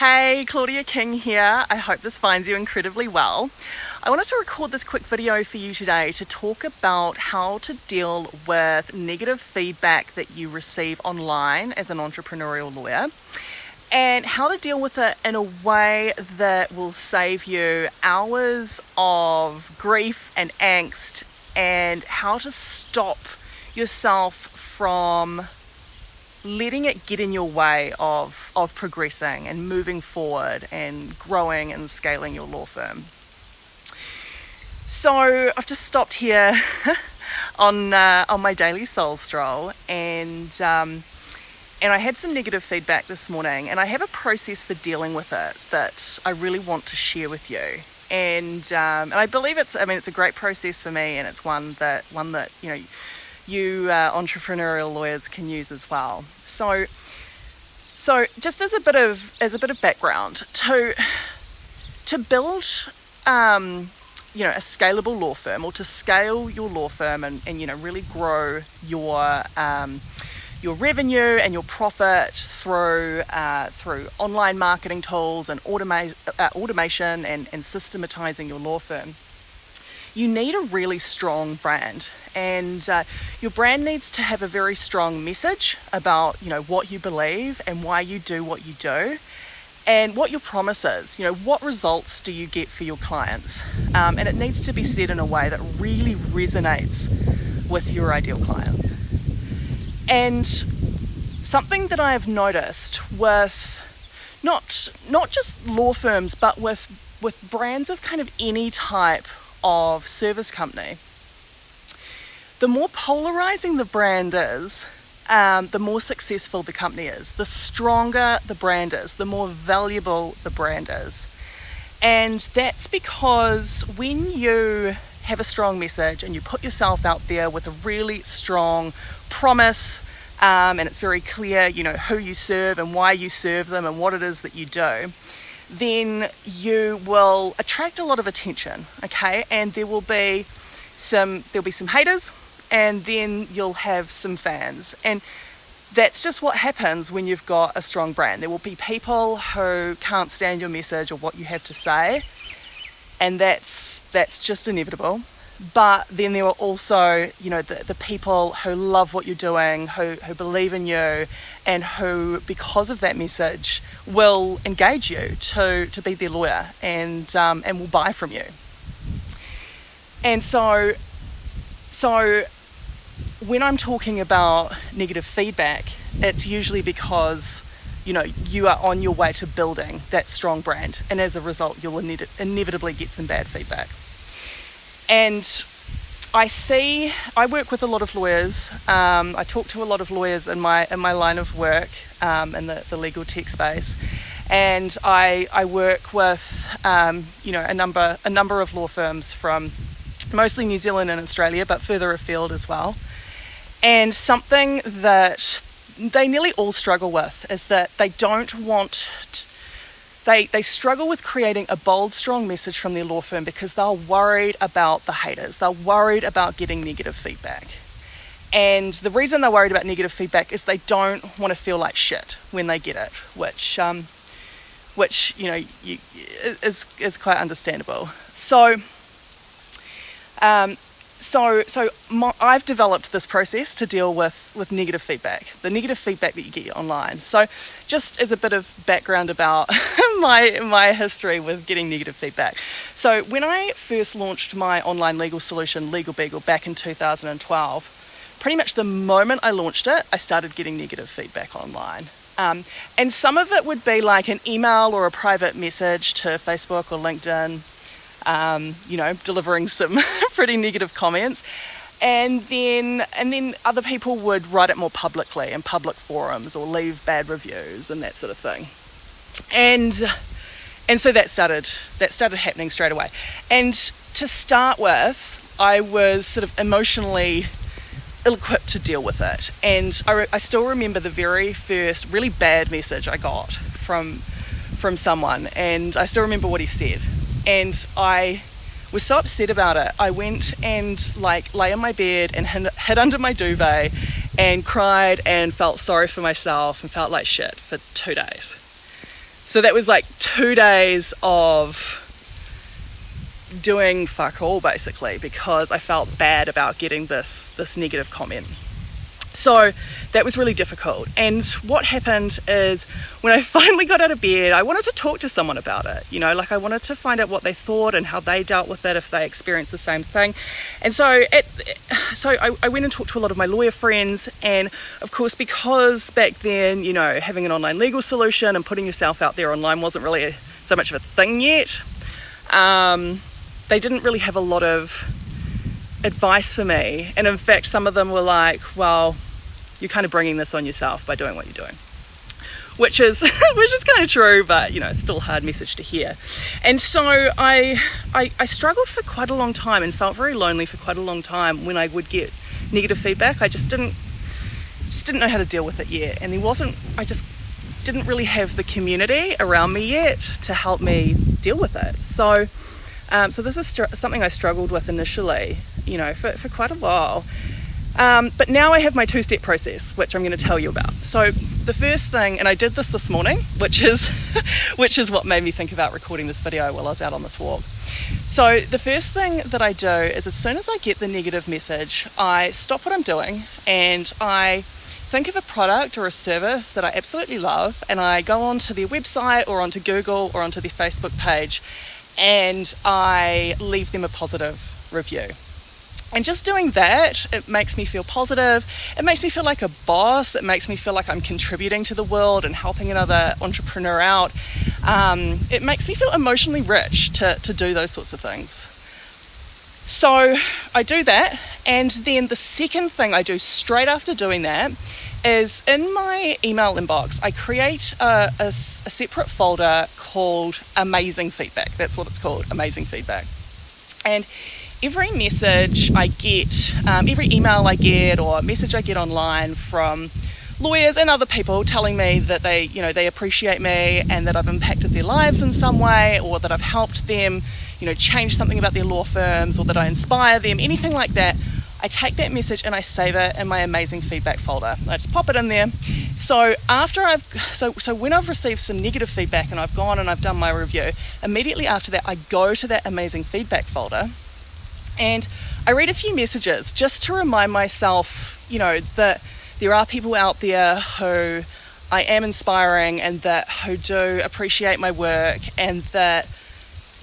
Hey, Claudia King here. I hope this finds you incredibly well. I wanted to record this quick video for you today to talk about how to deal with negative feedback that you receive online as an entrepreneurial lawyer, and how to deal with it in a way that will save you hours of grief and angst, and how to stop yourself from letting it get in your way of progressing and moving forward and growing and scaling your law firm. So I've just stopped here on my daily soul stroll, and I had some negative feedback this morning, and I have a process for dealing with it that I really want to share with you. And I believe it's a great process for me, and it's one that you entrepreneurial lawyers can use as well. So just as a bit of background, to build a scalable law firm, or to scale your law firm and really grow your revenue and your profit through online marketing tools and automation and systematizing your law firm, you need a really strong brand. And your brand needs to have a very strong message about what you believe and why you do what you do, and what your promise is. What results do you get for your clients, and it needs to be said in a way that really resonates with your ideal client. And something that I have noticed with not just law firms, but with brands of kind of any type of service company, the more polarizing the brand is, the more successful the company is. The stronger the brand is, the more valuable the brand is. And that's because when you have a strong message and you put yourself out there with a really strong promise, and it's very clear, who you serve and why you serve them and what it is that you do, then you will attract a lot of attention, okay? And there'll be some haters, and then you'll have some fans. And that's just what happens when you've got a strong brand. There will be people who can't stand your message or what you have to say, and that's just inevitable. But then there are also, the people who love what you're doing, who believe in you, and who, because of that message, will engage you to be their lawyer and will buy from you. And so when I'm talking about negative feedback, it's usually because you are on your way to building that strong brand, and as a result you'll inevitably get some bad feedback. And I work with a lot of lawyers. I talk to a lot of lawyers in my line of work, in the legal tech space, and I work with a number of law firms from mostly New Zealand and Australia, but further afield as well. And something that they nearly all struggle with is that they struggle with creating a bold, strong message from their law firm because they're worried about the haters. They're worried about getting negative feedback. And the reason they're worried about negative feedback is they don't want to feel like shit when they get it, which is quite understandable. I've developed this process to deal with negative feedback, the negative feedback that you get online. So just as a bit of background about my history with getting negative feedback. So when I first launched my online legal solution, Legal Beagle, back in 2012, pretty much the moment I launched it, I started getting negative feedback online. And some of it would be like an email or a private message to Facebook or LinkedIn, delivering some pretty negative comments, and then other people would write it more publicly in public forums or leave bad reviews and that sort of thing. And so that started happening straight away. And to start with, I was sort of emotionally ill-equipped to deal with it. And I still remember the very first really bad message I got from someone, and I still remember what he said. And I was so upset about it. I went and lay in my bed and hid under my duvet and cried and felt sorry for myself and felt like shit for 2 days. So that was like 2 days of doing fuck all basically, because I felt bad about getting this negative comment. So that was really difficult. And what happened is, when I finally got out of bed, I wanted to talk to someone about it. You know, like I wanted to find out what they thought and how they dealt with it, if they experienced the same thing. And so I went and talked to a lot of my lawyer friends. And of course, because back then, you know, having an online legal solution and putting yourself out there online wasn't really so much of a thing yet, they didn't really have a lot of advice for me. And in fact, some of them were like, well, you're kind of bringing this on yourself by doing what you're doing, which is kind of true, but you know, it's still a hard message to hear. And so I struggled for quite a long time and felt very lonely for quite a long time when I would get negative feedback. I just didn't know how to deal with it yet, and I just didn't really have the community around me yet to help me deal with it. So this is something I struggled with initially, you know, for quite a while. But now I have my 2-step process, which I'm going to tell you about. So the first thing, and I did this morning, which is what made me think about recording this video while I was out on this walk. So the first thing that I do is, as soon as I get the negative message, I stop what I'm doing and I think of a product or a service that I absolutely love, and I go onto their website or onto Google or onto their Facebook page, and I leave them a positive review. And just doing that, it makes me feel positive. It makes me feel like a boss. It makes me feel like I'm contributing to the world and helping another entrepreneur out. It makes me feel emotionally rich to do those sorts of things. So I do that. And then the second thing I do straight after doing that is, in my email inbox, I create a separate folder called Amazing Feedback. That's what it's called, Amazing Feedback. And every message I get, every email I get or message I get online from lawyers and other people telling me that they appreciate me and that I've impacted their lives in some way, or that I've helped them, change something about their law firms, or that I inspire them, anything like that, I take that message and I save it in my Amazing Feedback folder. I just pop it in there. So when I've received some negative feedback and I've gone and I've done my review, immediately after that I go to that Amazing Feedback folder and I read a few messages just to remind myself, that there are people out there who I am inspiring and who do appreciate my work, and that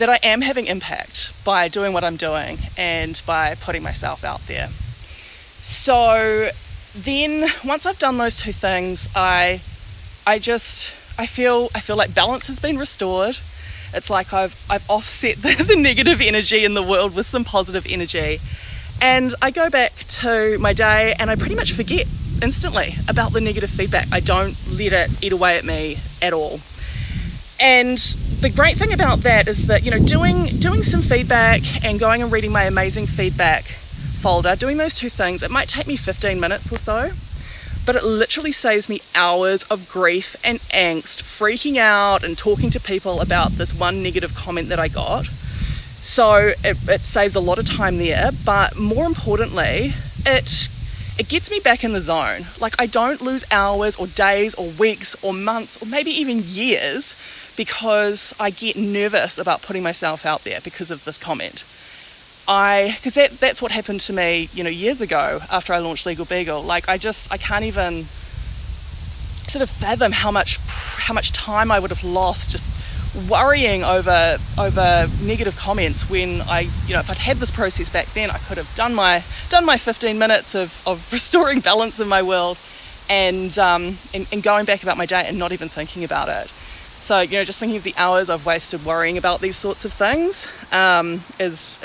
I am having impact by doing what I'm doing and by putting myself out there. So then once I've done those two things, I feel like balance has been restored. It's like I've offset the negative energy in the world with some positive energy. And I go back to my day and I pretty much forget instantly about the negative feedback. I don't let it eat away at me at all. And the great thing about that is that, doing some feedback and going and reading my Amazing Feedback folder, doing those two things, it might take me 15 minutes or so, but it literally saves me hours of grief and angst, freaking out and talking to people about this one negative comment that I got. So it saves a lot of time there, but more importantly, it gets me back in the zone. Like, I don't lose hours or days or weeks or months or maybe even years because I get nervous about putting myself out there because of this comment. Because that's what happened to me, years ago after I launched Legal Beagle. Like, I can't even sort of fathom how much time I would have lost just worrying over negative comments when if I'd had this process back then, I could have done my 15 minutes of restoring balance in my world and going back about my day and not even thinking about it. So, just thinking of the hours I've wasted worrying about these sorts of things is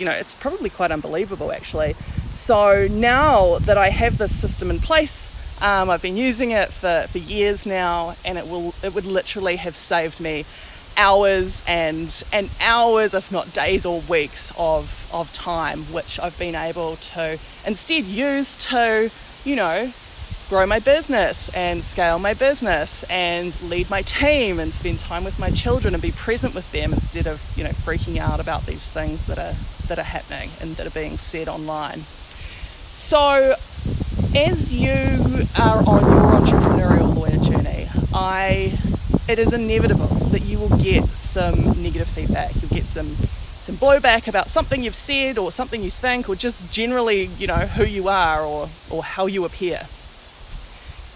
it's probably quite unbelievable, actually. So now that I have this system in place, I've been using it for years now, and it would literally have saved me hours and hours, if not days or weeks of time, which I've been able to instead use to, grow my business and scale my business and lead my team and spend time with my children and be present with them instead of, freaking out about these things that are happening and that are being said online. So as you are on your entrepreneurial lawyer journey, I it is inevitable that you will get some negative feedback. You'll get some blowback about something you've said or something you think, or just generally, who you are or how you appear.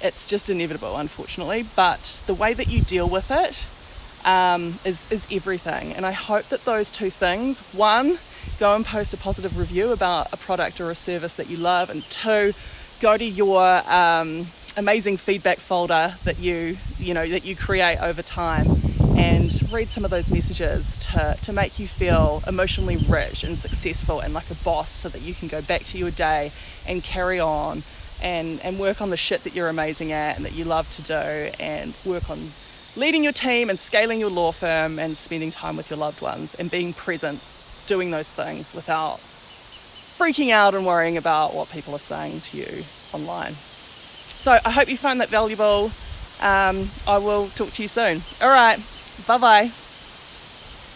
It's just inevitable, unfortunately, but the way that you deal with it is everything. And I hope that those two things, one, go and post a positive review about a product or a service that you love, and two, go to your amazing feedback folder that you create over time and read some of those messages to make you feel emotionally rich and successful and like a boss, so that you can go back to your day and carry on and work on the shit that you're amazing at and that you love to do, and work on leading your team and scaling your law firm and spending time with your loved ones and being present, doing those things without freaking out and worrying about what people are saying to you online. So I hope you find that valuable. I will talk to you soon. All right, bye-bye.